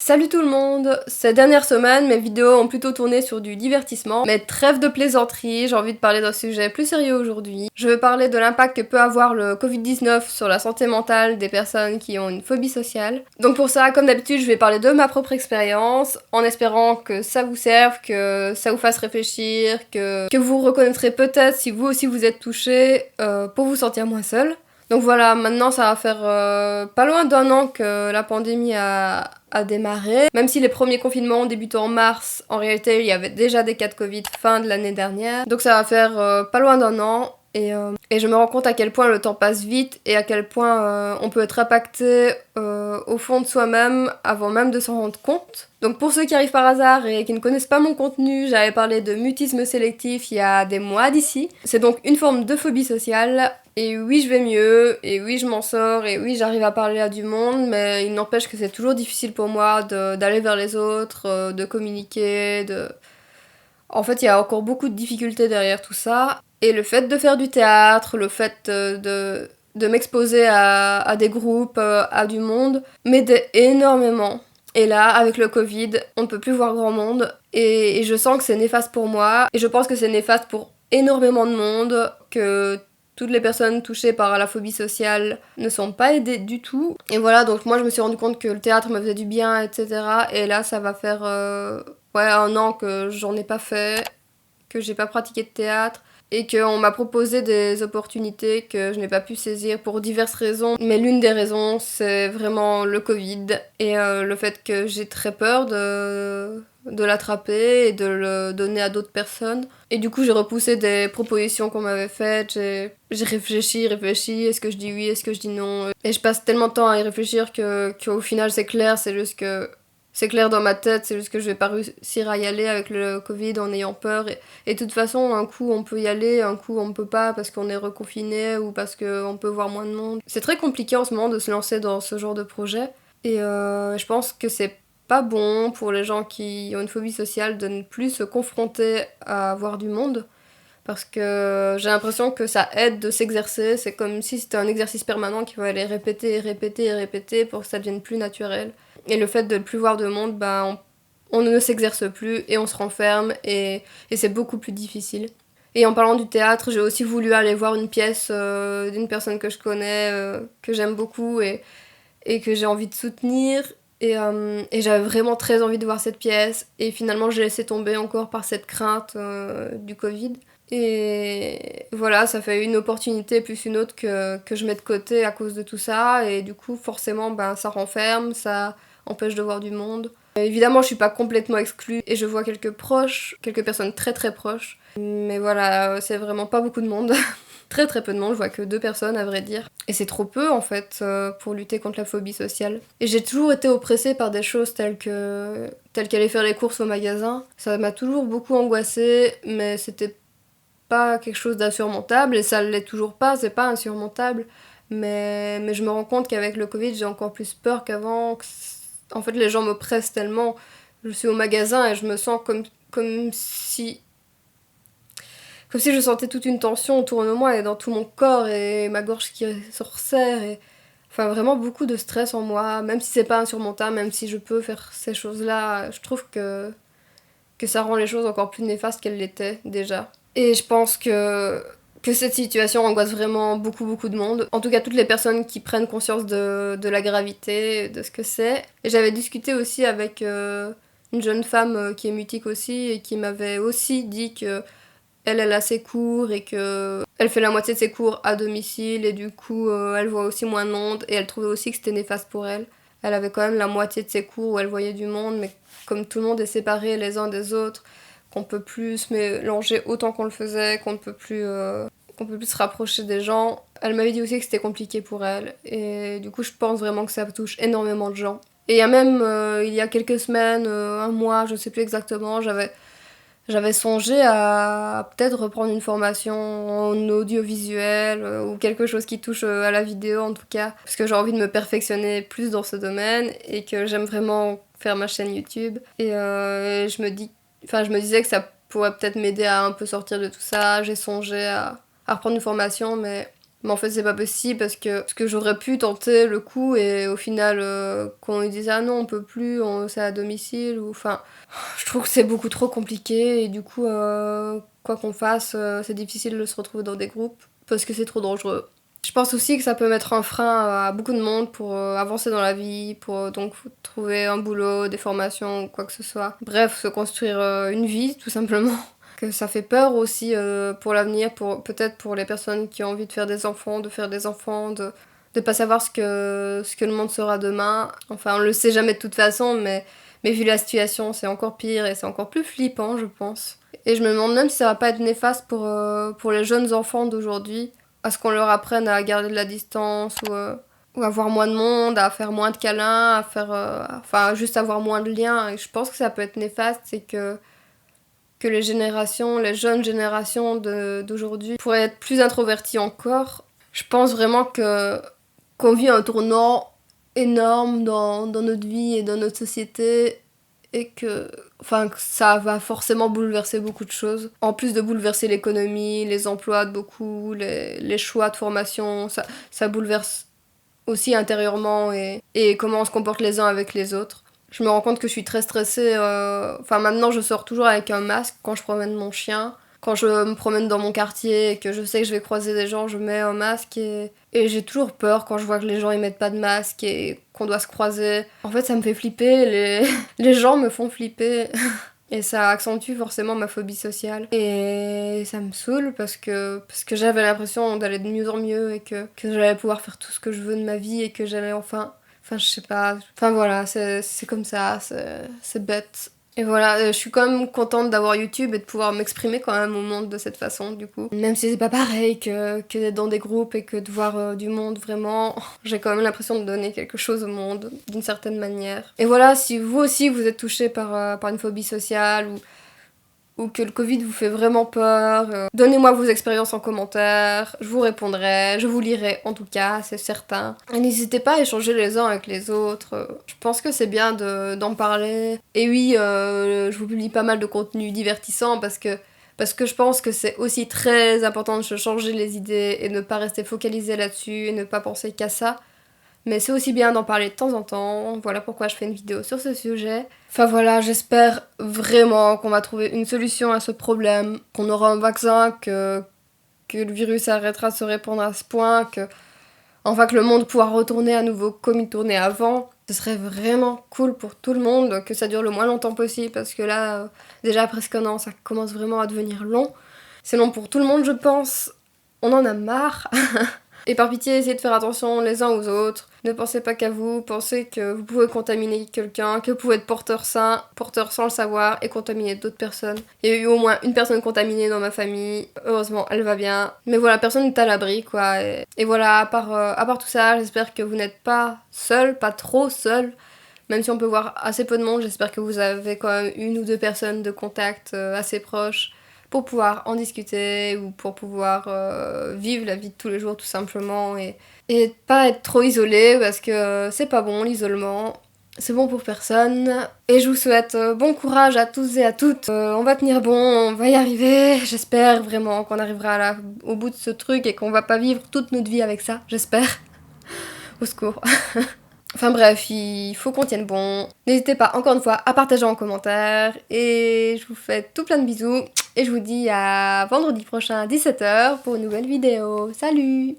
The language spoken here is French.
Salut tout le monde! Ces dernières semaines, mes vidéos ont plutôt tourné sur du divertissement, mais trêve de plaisanterie, j'ai envie de parler d'un sujet plus sérieux aujourd'hui. Je veux parler de l'impact que peut avoir le Covid-19 sur la santé mentale des personnes qui ont une phobie sociale. Donc pour ça, comme d'habitude, je vais parler de ma propre expérience, en espérant que ça vous serve, que ça vous fasse réfléchir, que vous reconnaîtrez peut-être si vous aussi vous êtes touché, pour vous sentir moins seul. Donc voilà, maintenant ça va faire pas loin d'1 an que la pandémie a démarré. Même si les premiers confinements ont débuté en mars, en réalité il y avait déjà des cas de Covid fin de l'année dernière. Donc ça va faire pas loin d'1 an. Et je me rends compte à quel point le temps passe vite et à quel point on peut être impacté au fond de soi-même avant même de s'en rendre compte. Donc pour ceux qui arrivent par hasard et qui ne connaissent pas mon contenu, j'avais parlé de mutisme sélectif il y a des mois d'ici. C'est donc une forme de phobie sociale. Et oui, je vais mieux, et oui, je m'en sors, et oui, j'arrive à parler à du monde, mais il n'empêche que c'est toujours difficile pour moi d'aller vers les autres, de communiquer, de... En fait, il y a encore beaucoup de difficultés derrière tout ça. Et le fait de faire du théâtre, le fait de m'exposer à des groupes, à du monde, m'aidait énormément. Et là, avec le Covid, on ne peut plus voir grand monde, et je sens que c'est néfaste pour moi, et je pense que c'est néfaste pour énormément de monde, que toutes les personnes touchées par la phobie sociale ne sont pas aidées du tout. Et voilà, donc moi je me suis rendu compte que le théâtre me faisait du bien, etc. Et là ça va faire 1 an que j'en ai pas fait, que j'ai pas pratiqué de théâtre. Et qu'on m'a proposé des opportunités que je n'ai pas pu saisir pour diverses raisons. Mais l'une des raisons, c'est vraiment le Covid et le fait que j'ai très peur de l'attraper et de le donner à d'autres personnes. Et du coup, j'ai repoussé des propositions qu'on m'avait faites. J'ai réfléchi, est-ce que je dis oui, est-ce que je dis non. Et je passe tellement de temps à y réfléchir qu'au final, c'est clair, c'est juste que... C'est clair dans ma tête, c'est juste que je vais pas réussir à y aller avec le Covid en ayant peur. Et de toute façon, un coup on peut y aller, un coup on peut pas parce qu'on est reconfiné ou parce qu'on peut voir moins de monde. C'est très compliqué en ce moment de se lancer dans ce genre de projet. Et je pense que c'est pas bon pour les gens qui ont une phobie sociale de ne plus se confronter à voir du monde. Parce que j'ai l'impression que ça aide de s'exercer. C'est comme si c'était un exercice permanent qu'il fallait répéter et répéter et répéter pour que ça devienne plus naturel. Et le fait de ne plus voir de monde, on ne s'exerce plus et on se renferme et c'est beaucoup plus difficile. Et en parlant du théâtre, j'ai aussi voulu aller voir une pièce d'une personne que je connais, que j'aime beaucoup et que j'ai envie de soutenir. Et j'avais vraiment très envie de voir cette pièce. Et finalement, j'ai laissé tomber encore par cette crainte du Covid. Et voilà, ça fait une opportunité plus une autre que je mets de côté à cause de tout ça. Et du coup, forcément, ça renferme, ça empêche de voir du monde. Évidemment, je suis pas complètement exclue et je vois quelques proches, quelques personnes très très proches. Mais voilà, c'est vraiment pas beaucoup de monde. Très très peu de monde, je vois que 2 personnes à vrai dire. Et c'est trop peu en fait pour lutter contre la phobie sociale. Et j'ai toujours été oppressée par des choses telles qu'aller faire les courses au magasin. Ça m'a toujours beaucoup angoissée, mais c'était pas quelque chose d'insurmontable et ça l'est toujours pas, c'est pas insurmontable. Mais je me rends compte qu'avec le Covid, j'ai encore plus peur qu'avant. En fait, les gens me pressent tellement. Je suis au magasin et je me sens comme si je sentais toute une tension autour de moi et dans tout mon corps et ma gorge qui se resserre et enfin vraiment beaucoup de stress en moi, même si c'est pas insurmontable, même si je peux faire ces choses-là, je trouve que ça rend les choses encore plus néfastes qu'elles l'étaient déjà. Et je pense que cette situation angoisse vraiment beaucoup beaucoup de monde. En tout cas toutes les personnes qui prennent conscience de la gravité, de ce que c'est. Et j'avais discuté aussi avec une jeune femme qui est mutique aussi et qui m'avait aussi dit que elle a ses cours et que elle fait la moitié de ses cours à domicile et du coup elle voit aussi moins de monde et elle trouvait aussi que c'était néfaste pour elle. Elle avait quand même la moitié de ses cours où elle voyait du monde, mais comme tout le monde est séparé les uns des autres, qu'on peut plus se mélanger autant qu'on le faisait, qu'on peut plus se rapprocher des gens. Elle m'avait dit aussi que c'était compliqué pour elle et du coup je pense vraiment que ça touche énormément de gens. Et il y a même il y a quelques semaines, 1 mois, je sais plus exactement, j'avais songé à peut-être reprendre une formation en audiovisuel ou quelque chose qui touche à la vidéo en tout cas. Parce que j'ai envie de me perfectionner plus dans ce domaine et que j'aime vraiment faire ma chaîne YouTube. Et je me disais que ça pourrait peut-être m'aider à un peu sortir de tout ça. J'ai songé à reprendre une formation mais Mais en fait, c'est pas possible parce que j'aurais pu tenter le coup et au final, quand ils disent ah non, on peut plus, c'est à domicile, ou enfin, je trouve que c'est beaucoup trop compliqué et du coup, quoi qu'on fasse, c'est difficile de se retrouver dans des groupes parce que c'est trop dangereux. Je pense aussi que ça peut mettre un frein à beaucoup de monde pour avancer dans la vie, pour donc trouver un boulot, des formations ou quoi que ce soit. Bref, se construire une vie, tout simplement. Que ça fait peur aussi pour l'avenir, peut-être pour les personnes qui ont envie de faire des enfants, de pas savoir ce que le monde sera demain. Enfin, on le sait jamais de toute façon, mais vu la situation, c'est encore pire et c'est encore plus flippant, je pense. Et je me demande même si ça va pas être néfaste pour les jeunes enfants d'aujourd'hui, à ce qu'on leur apprenne à garder de la distance ou à voir moins de monde, à faire moins de câlins, à faire, enfin, juste avoir moins de liens. Et je pense que ça peut être néfaste, c'est que les jeunes générations d'aujourd'hui pourraient être plus introverties encore. Je pense vraiment qu'on vit un tournant énorme dans notre vie et dans notre société et que ça va forcément bouleverser beaucoup de choses. En plus de bouleverser l'économie, les emplois de beaucoup, les choix de formation, ça bouleverse aussi intérieurement et comment on se comporte les uns avec les autres. Je me rends compte que je suis très stressée. Enfin, maintenant, je sors toujours avec un masque quand je promène mon chien. Quand je me promène dans mon quartier et que je sais que je vais croiser des gens, je mets un masque et j'ai toujours peur quand je vois que les gens ils mettent pas de masque et qu'on doit se croiser. En fait, ça me fait flipper. Les gens me font flipper. Et ça accentue forcément ma phobie sociale. Et ça me saoule parce que j'avais l'impression d'aller de mieux en mieux et que j'allais pouvoir faire tout ce que je veux de ma vie et que j'allais enfin, je sais pas. Enfin voilà, c'est comme ça, c'est bête. Et voilà, je suis quand même contente d'avoir YouTube et de pouvoir m'exprimer quand même au monde de cette façon, du coup. Même si c'est pas pareil que d'être dans des groupes et que de voir du monde vraiment, j'ai quand même l'impression de donner quelque chose au monde, d'une certaine manière. Et voilà, si vous aussi vous êtes touché par une phobie sociale ou que le Covid vous fait vraiment peur, donnez-moi vos expériences en commentaire, je vous répondrai, je vous lirai en tout cas, c'est certain. Et n'hésitez pas à échanger les uns avec les autres, je pense que c'est bien d'en parler. Et oui, je vous publie pas mal de contenu divertissant parce que je pense que c'est aussi très important de se changer les idées et ne pas rester focalisé là-dessus et ne pas penser qu'à ça. Mais c'est aussi bien d'en parler de temps en temps, voilà pourquoi je fais une vidéo sur ce sujet. Enfin voilà, j'espère vraiment qu'on va trouver une solution à ce problème, qu'on aura un vaccin, que le virus arrêtera de se répandre à ce point, que le monde pourra retourner à nouveau comme il tournait avant. Ce serait vraiment cool pour tout le monde, que ça dure le moins longtemps possible, parce que là, déjà presque un an, ça commence vraiment à devenir long. C'est long pour tout le monde, je pense. On en a marre. Et par pitié, essayez de faire attention les uns aux autres. Ne pensez pas qu'à vous, pensez que vous pouvez contaminer quelqu'un, que vous pouvez être porteur sain, porteur sans le savoir et contaminer d'autres personnes. Il y a eu au moins une personne contaminée dans ma famille. Heureusement, elle va bien. Mais voilà, personne n'est à l'abri, quoi. Et voilà, à part tout ça, j'espère que vous n'êtes pas seul, pas trop seul. Même si on peut voir assez peu de monde, j'espère que vous avez quand même une ou deux personnes de contact assez proches pour pouvoir en discuter ou pour pouvoir vivre la vie de tous les jours tout simplement et pas être trop isolé parce que c'est pas bon l'isolement, c'est bon pour personne. Et je vous souhaite bon courage à tous et à toutes. On va tenir bon, on va y arriver, j'espère vraiment qu'on arrivera au bout de ce truc et qu'on va pas vivre toute notre vie avec ça, j'espère. Au secours. Enfin bref, il faut qu'on tienne bon. N'hésitez pas encore une fois à partager en commentaire. Et je vous fais tout plein de bisous. Et je vous dis à vendredi prochain à 17h pour une nouvelle vidéo. Salut!